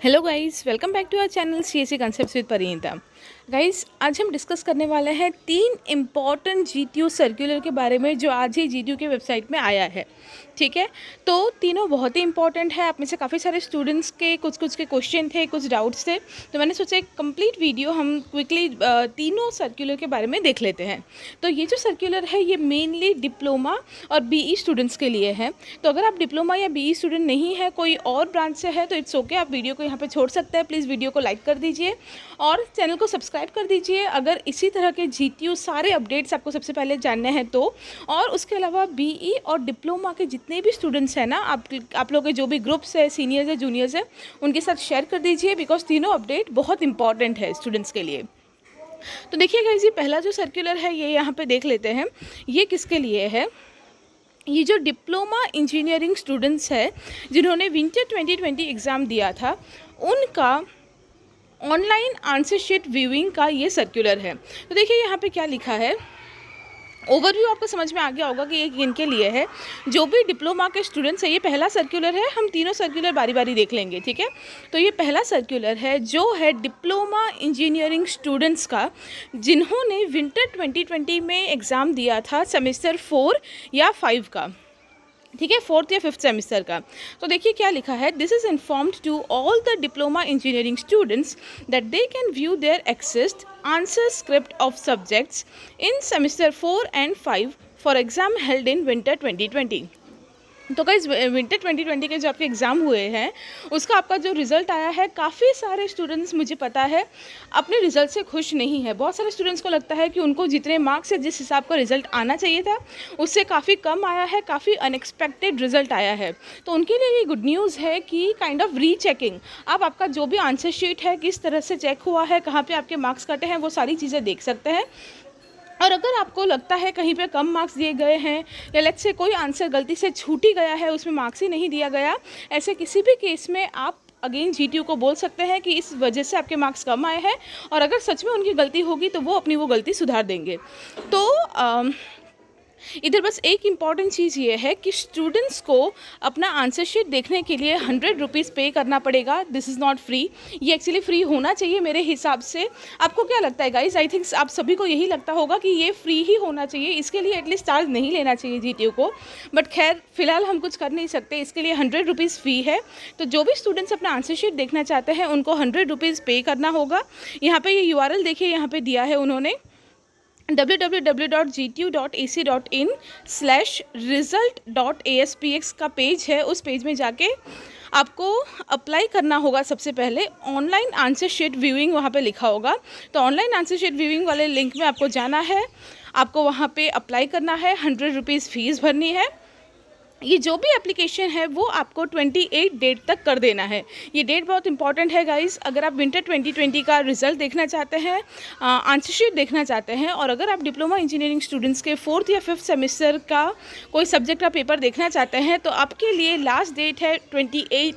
Hello guys, welcome back to our channel CSC concepts with Parineeta. Guys, आज हम discuss करने वाले हैं 3 इम्पॉर्टेंट जीटीयू सर्कुलर के बारे में जो आज ही जीटीयू के वेबसाइट में आया है। ठीक है, तो तीनों बहुत ही इंपॉर्टेंट है। आप में से काफ़ी सारे स्टूडेंट्स के कुछ के क्वेश्चन थे, कुछ डाउट्स थे, तो मैंने सोचा एक कंप्लीट वीडियो हम क्विकली तीनों सर्कुलर के बारे में देख लेते हैं। तो ये जो सर्कुलर है ये मेनली डिप्लोमा और बीई स्टूडेंट्स के लिए है। तो अगर आप डिप्लोमा या बीई स्टूडेंट नहीं है, कोई और ब्रांच से है, तो इट्स ओके, आप वीडियो को यहाँ पे छोड़ सकते हैं। प्लीज़ वीडियो को लाइक कर दीजिए और चैनल को सब्सक्राइब कर दीजिए अगर इसी तरह के जीटीयू सारे अपडेट्स आपको सबसे पहले जानने हैं तो। और उसके अलावा बीई और डिप्लोमा के जितने भी स्टूडेंट्स हैं ना, आप लोगों के जो भी ग्रुप्स है, सीनियर्स है, जूनियर्स है, उनके साथ शेयर कर दीजिए, बिकॉज तीनों अपडेट बहुत इंपॉर्टेंट है स्टूडेंट्स के लिए। तो देखिए गाइस, ये पहला जो सर्कुलर है ये यहाँ पे देख लेते हैं, ये किसके लिए है। ये जो डिप्लोमा इंजीनियरिंग स्टूडेंट्स है जिन्होंने विंटर 2020 एग्ज़ाम दिया था, उनका ऑनलाइन आंसर शीट व्यूइंग का ये सर्कुलर है। तो देखिए यहाँ पे क्या लिखा है, ओवरव्यू आपको समझ में आ गया होगा कि ये किनके लिए है। जो भी डिप्लोमा के स्टूडेंट्स है, ये पहला सर्कुलर है, हम तीनों सर्कुलर बारी बारी देख लेंगे। ठीक है, तो ये पहला सर्कुलर है जो है डिप्लोमा इंजीनियरिंग स्टूडेंट्स का, जिन्होंने विंटर 2020 में एग्ज़ाम दिया था सेमेस्टर 4 या 5 का। ठीक है, 4th या 5th सेमेस्टर का। तो देखिए क्या लिखा है, this is informed to all the diploma engineering students that they can view their accessed answer script of subjects in semester 4 and 5 for exam held in winter 2020। तो गाइस, विंटर 2020 के जो आपके एग्ज़ाम हुए हैं उसका आपका जो रिज़ल्ट आया है, काफ़ी सारे स्टूडेंट्स मुझे पता है अपने रिज़ल्ट से खुश नहीं है। बहुत सारे स्टूडेंट्स को लगता है कि उनको जितने मार्क्स या जिस हिसाब का रिज़ल्ट आना चाहिए था उससे काफ़ी कम आया है, काफ़ी अनएक्सपेक्टेड रिज़ल्ट आया है। तो उनके लिए ये गुड न्यूज़ है कि काइंड ऑफ रीचेकिंग, आप आपका जो भी आंसर शीट है किस तरह से चेक हुआ है, कहाँ पर आपके मार्क्स कटे हैं, वो सारी चीज़ें देख सकते हैं। और अगर आपको लगता है कहीं पे कम मार्क्स दिए गए हैं या लेट्स से कोई आंसर गलती से छूट ही गया है, उसमें मार्क्स ही नहीं दिया गया, ऐसे किसी भी केस में आप अगेन जीटीयू को बोल सकते हैं कि इस वजह से आपके मार्क्स कम आए हैं, और अगर सच में उनकी गलती होगी तो वो अपनी वो गलती सुधार देंगे। तो इधर बस एक इम्पॉर्टेंट चीज़ ये है कि स्टूडेंट्स को अपना आंसर शीट देखने के लिए 100 रुपीज़ पे करना पड़ेगा। दिस इज़ नॉट फ्री, ये एक्चुअली फ्री होना चाहिए मेरे हिसाब से। आपको क्या लगता है गाइज? आई थिंक आप सभी को यही लगता होगा कि ये फ्री ही होना चाहिए, इसके लिए एटलीस्ट चार्ज नहीं लेना चाहिए जीटीयू को। बट खैर, फिलहाल हम कुछ कर नहीं सकते, इसके लिए 100 रुपीज़ फ़ी है। तो जो भी स्टूडेंट्स अपना आंसर शीट देखना चाहते हैं उनको 100 रुपीज़ पे करना होगा। यहाँ पर ये URL देखिए, यहाँ पर दिया है उन्होंने www.gtu.ac.in/result.aspx का पेज है। उस पेज में जाके आपको अप्लाई करना होगा। सबसे पहले ऑनलाइन आंसर शीट व्यूइंग वहाँ पे लिखा होगा, तो ऑनलाइन आंसर शीट व्यूइंग वाले लिंक में आपको जाना है, आपको वहाँ पे अप्लाई करना है, 100 रुपीज़ फ़ीस भरनी है। ये जो भी एप्लीकेशन है वो आपको 28 डेट तक कर देना है। ये डेट बहुत इंपॉर्टेंट है गाइस। अगर आप विंटर 2020 का रिज़ल्ट देखना चाहते हैं, आंसर शीट देखना चाहते हैं, और अगर आप डिप्लोमा इंजीनियरिंग स्टूडेंट्स के 4th या 5th सेमेस्टर का कोई सब्जेक्ट का पेपर देखना चाहते हैं, तो आपके लिए लास्ट डेट है 28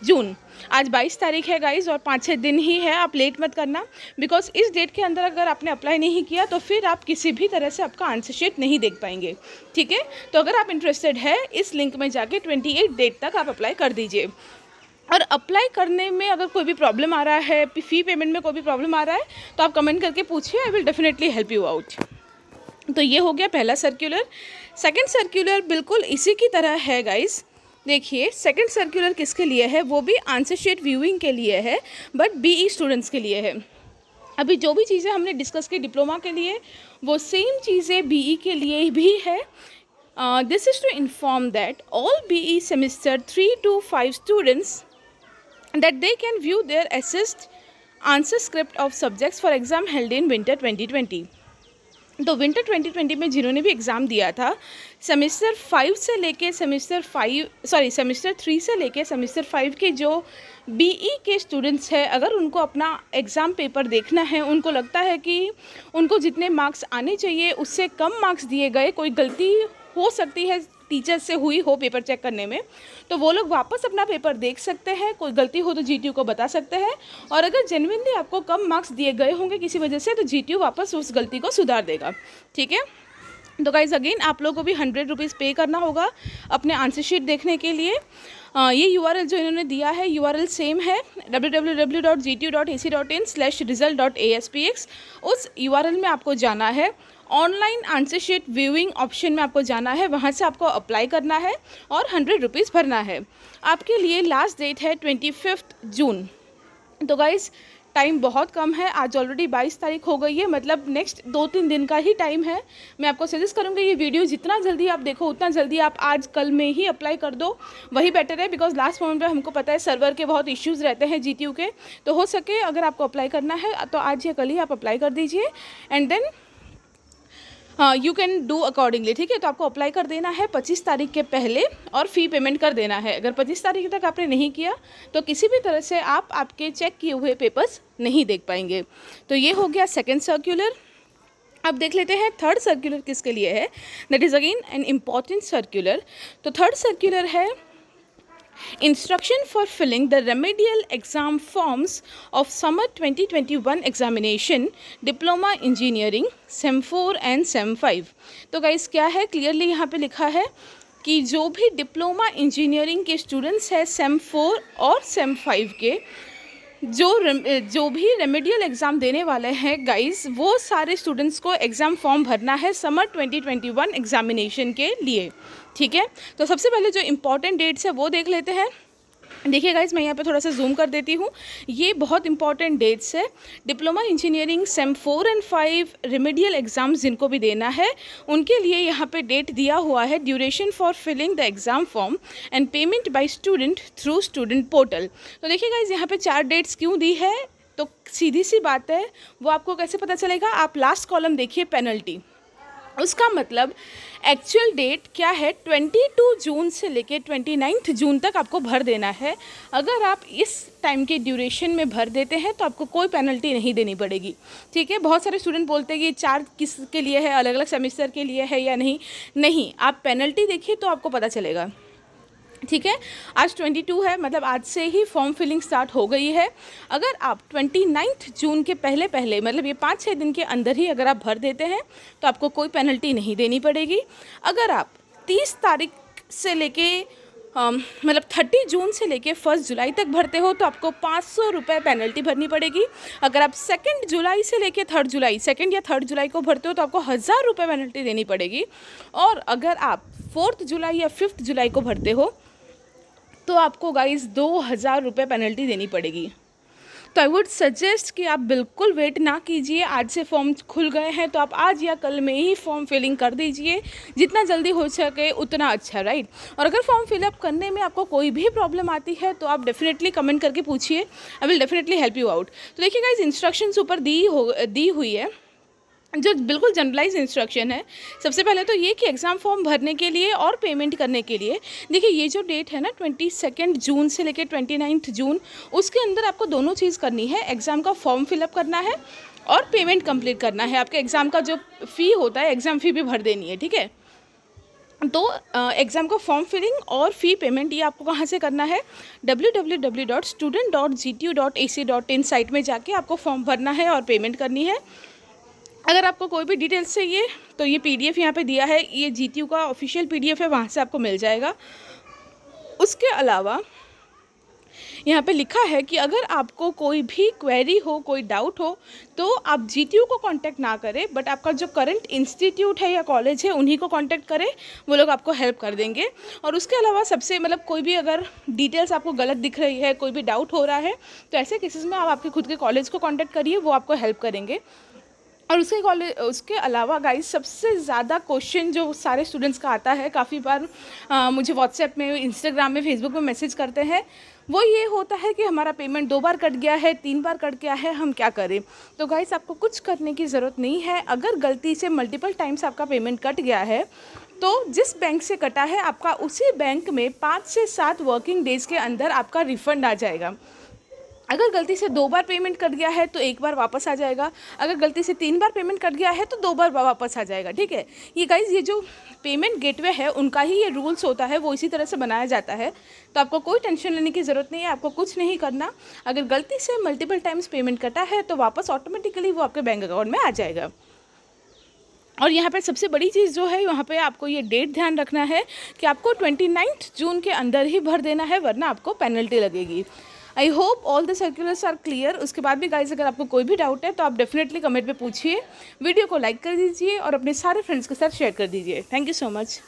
जून। आज 22 तारीख है गाइज, और 5-6 दिन ही है। आप लेट मत करना, बिकॉज इस डेट के अंदर अगर आपने अप्लाई नहीं किया तो फिर आप किसी भी तरह से आपका आंसर शीट नहीं देख पाएंगे। ठीक है, तो अगर आप इंटरेस्टेड है, इस लिंक में जाके 28 डेट तक आप अप्लाई कर दीजिए। और अप्लाई करने में अगर कोई भी प्रॉब्लम आ रहा है, फ़ी पेमेंट में कोई भी प्रॉब्लम आ रहा है, तो आप कमेंट करके पूछिए, I will definitely help you out. तो ये हो गया पहला सर्कुलर। सेकेंड सर्कुलर बिल्कुल इसी की तरह है गाइज। देखिए, सेकंड सर्कुलर किसके लिए है, वो भी आंसर शीट व्यूइंग के लिए है, बट बीई स्टूडेंट्स के लिए है। अभी जो भी चीज़ें हमने डिस्कस की डिप्लोमा के लिए, वो सेम चीज़ें बीई के लिए भी है। This is to inform that all BE semester 3 to 5 students that they can view their assessed answer script of subjects for exam held in winter 2020। तो विंटर 2020 में जिन्होंने भी एग्ज़ाम दिया था, सेमेस्टर 3 से लेके सेमेस्टर 5 के जो बीई के स्टूडेंट्स हैं, अगर उनको अपना एग्ज़ाम पेपर देखना है, उनको लगता है कि उनको जितने मार्क्स आने चाहिए उससे कम मार्क्स दिए गए, कोई गलती हो सकती है टीचर से हुई हो पेपर चेक करने में, तो वो लोग वापस अपना पेपर देख सकते हैं। कोई गलती हो तो जीटीयू को बता सकते हैं, और अगर जेन्युइनली आपको कम मार्क्स दिए गए होंगे किसी वजह से, तो जीटीयू वापस उस गलती को सुधार देगा। ठीक है, तो गाइज़ अगेन आप लोगों को भी 100 रुपीज़ पे करना होगा अपने आंसर शीट देखने के लिए। ये URL जो इन्होंने दिया है URL सेम है www.gtu.ac.in/result.aspx। उस URL में आपको जाना है, online answer sheet viewing option में आपको जाना है, वहाँ से आपको अप्लाई करना है और 100 रुपीज़ भरना है। आपके लिए लास्ट डेट है 25 जून। तो गाइज़ टाइम बहुत कम है, आज ऑलरेडी 22 तारीख हो गई है, मतलब नेक्स्ट 2-3 दिन का ही टाइम है। मैं आपको सजेस्ट करूँगी ये वीडियो जितना जल्दी आप देखो उतना जल्दी आप आज कल में ही अप्लाई कर दो, वही बेटर है। बिकॉज लास्ट मोमेंट पे हमको पता है सर्वर के बहुत इश्यूज़ रहते हैं GTU के, तो हो सके अगर आपको अप्लाई करना है तो आज या कल ही आप अप्लाई कर दीजिए and then you can do accordingly, ठीक है। तो आपको अप्लाई कर देना है 25 तारीख के पहले और फ़ी पेमेंट कर देना है। अगर 25 तारीख तक आपने नहीं किया तो किसी भी तरह से आप आपके चेक किए हुए पेपर्स नहीं देख पाएंगे। तो ये हो गया सेकेंड सर्क्यूलर। अब देख लेते हैं थर्ड सर्क्यूलर किसके लिए है, that is again an important circular. तो थर्ड सर्क्यूलर है Instruction for filling the remedial exam forms of summer 2021 examination, Diploma Engineering, SEM 4 and SEM 5। तो गाइस क्या है, क्लियरली यहाँ पे लिखा है कि जो भी डिप्लोमा इंजीनियरिंग के स्टूडेंट्स हैं SEM 4 और SEM 5 के, जो भी रेमेडियल एग्ज़ाम देने वाले हैं गाइस, वो सारे स्टूडेंट्स को एग्ज़ाम फॉर्म भरना है समर 2021 एग्जामिनेशन के लिए, ठीक है। तो सबसे पहले जो इम्पॉर्टेंट डेट्स है वो देख लेते हैं। देखिए गाइज मैं यहाँ पे थोड़ा सा जूम कर देती हूँ, ये बहुत इंपॉर्टेंट डेट्स है। Diploma engineering SEM 4 and 5 remedial exams जिनको भी देना है उनके लिए यहाँ पे डेट दिया हुआ है, duration for filling the exam form and payment by student through student portal. तो देखिए गाइज यहाँ पे 4 डेट्स क्यों दी है, तो सीधी सी बात है, वो आपको कैसे पता चलेगा, आप लास्ट कॉलम देखिए पेनल्टी, उसका मतलब एक्चुअल डेट क्या है 22 जून से लेके 29 जून तक आपको भर देना है। अगर आप इस टाइम के ड्यूरेशन में भर देते हैं तो आपको कोई पेनल्टी नहीं देनी पड़ेगी, ठीक है। बहुत सारे स्टूडेंट बोलते हैं कि 4 किस के लिए है, अलग अलग सेमेस्टर के लिए है या नहीं, आप पेनल्टी देखिए तो आपको पता चलेगा, ठीक है। आज 22 है, मतलब आज से ही फॉर्म फिलिंग स्टार्ट हो गई है। अगर आप 29 जून के पहले मतलब ये 5-6 दिन के अंदर ही अगर आप भर देते हैं तो आपको कोई पेनल्टी नहीं देनी पड़ेगी। अगर आप 30 तारीख से लेके मतलब 30 जून से लेके 1 जुलाई तक भरते हो तो आपको 500 रुपये पेनल्टी भरनी पड़ेगी। अगर आप 2 जुलाई से लेके 3 जुलाई 2 या 3 जुलाई को भरते हो तो आपको 1000 रुपये पेनल्टी देनी पड़ेगी। और अगर आप 4 जुलाई या 5 जुलाई को भरते हो तो आपको गाइस 2000 रुपये पेनल्टी देनी पड़ेगी। तो आई वुड सजेस्ट कि आप बिल्कुल वेट ना कीजिए, आज से फॉर्म खुल गए हैं तो आप आज या कल में ही फॉर्म फिलिंग कर दीजिए, जितना जल्दी हो सके उतना अच्छा, राइट। और अगर फॉर्म फिलअप करने में आपको कोई भी प्रॉब्लम आती है तो आप डेफिनेटली कमेंट करके पूछिए, I will definitely help you out. तो देखिए गाइस इंस्ट्रक्शंस ऊपर दी हुई है जो बिल्कुल जनरलाइज इंस्ट्रक्शन है। सबसे पहले तो ये कि एग्ज़ाम फॉर्म भरने के लिए और पेमेंट करने के लिए, देखिए ये जो डेट है ना 22 जून से लेकर 29 जून, उसके अंदर आपको दोनों चीज़ करनी है, एग्ज़ाम का फॉर्म फिलअप करना है और पेमेंट कंप्लीट करना है। आपके एग्ज़ाम का जो फ़ी होता है एग्ज़ाम फ़ी भी भर देनी है, ठीक है। तो एग्ज़ाम का फॉर्म फिलिंग और फ़ी पेमेंट ये आपको कहाँ से करना है, www.student.gtu.ac.in साइट में जाके आपको फॉर्म भरना है और पेमेंट करनी है। अगर आपको कोई भी डिटेल्स चाहिए तो ये PDF यहाँ पे दिया है, ये GTU का ऑफिशियल PDF है, वहाँ से आपको मिल जाएगा। उसके अलावा यहाँ पे लिखा है कि अगर आपको कोई भी क्वेरी हो, कोई डाउट हो तो आप GTU को कांटेक्ट ना करें, बट आपका जो करंट इंस्टीट्यूट है या कॉलेज है उन्हीं को कांटेक्ट करें, वो लोग आपको हेल्प कर देंगे। और उसके अलावा सबसे मतलब कोई भी अगर डिटेल्स आपको गलत दिख रही है, कोई भी डाउट हो रहा है, तो ऐसे केसेस में आप आपके खुद के कॉलेज को कॉन्टैक्ट करिए, वो आपको हेल्प करेंगे। और उसके अलावा गाइस सबसे ज़्यादा क्वेश्चन जो सारे स्टूडेंट्स का आता है, काफ़ी बार मुझे व्हाट्सएप में, इंस्टाग्राम में, फेसबुक में मैसेज करते हैं, वो ये होता है कि हमारा पेमेंट 2 बार कट गया है, 3 बार कट गया है, हम क्या करें। तो गाइस आपको कुछ करने की ज़रूरत नहीं है। अगर गलती से मल्टीपल टाइम्स आपका पेमेंट कट गया है तो जिस बैंक से कटा है आपका उसी बैंक में 5 से 7 वर्किंग डेज़ के अंदर आपका रिफ़ंड आ जाएगा। अगर गलती से 2 बार पेमेंट कट गया है तो 1 बार वापस आ जाएगा, अगर गलती से 3 बार पेमेंट कट गया है तो 2 बार वापस आ जाएगा, ठीक है। ये गाइस ये जो पेमेंट गेटवे है उनका ही ये रूल्स होता है, वो इसी तरह से बनाया जाता है। तो आपको कोई टेंशन लेने की ज़रूरत नहीं है, आपको कुछ नहीं करना। अगर गलती से मल्टीपल टाइम्स पेमेंट कटा है तो वापस ऑटोमेटिकली वो आपके बैंक अकाउंट में आ जाएगा। और यहाँ पे सबसे बड़ी चीज़ जो है, यहाँ पे आपको ये डेट ध्यान रखना है कि आपको 29 जून के अंदर ही भर देना है, वरना आपको पेनल्टी लगेगी। I hope all the circulars are clear. उसके बाद भी गाइस अगर आपको कोई भी डाउट है तो आप डेफिनेटली कमेंट में पूछिए। वीडियो को लाइक कर दीजिए और अपने सारे फ्रेंड्स के साथ शेयर कर दीजिए। Thank you so much.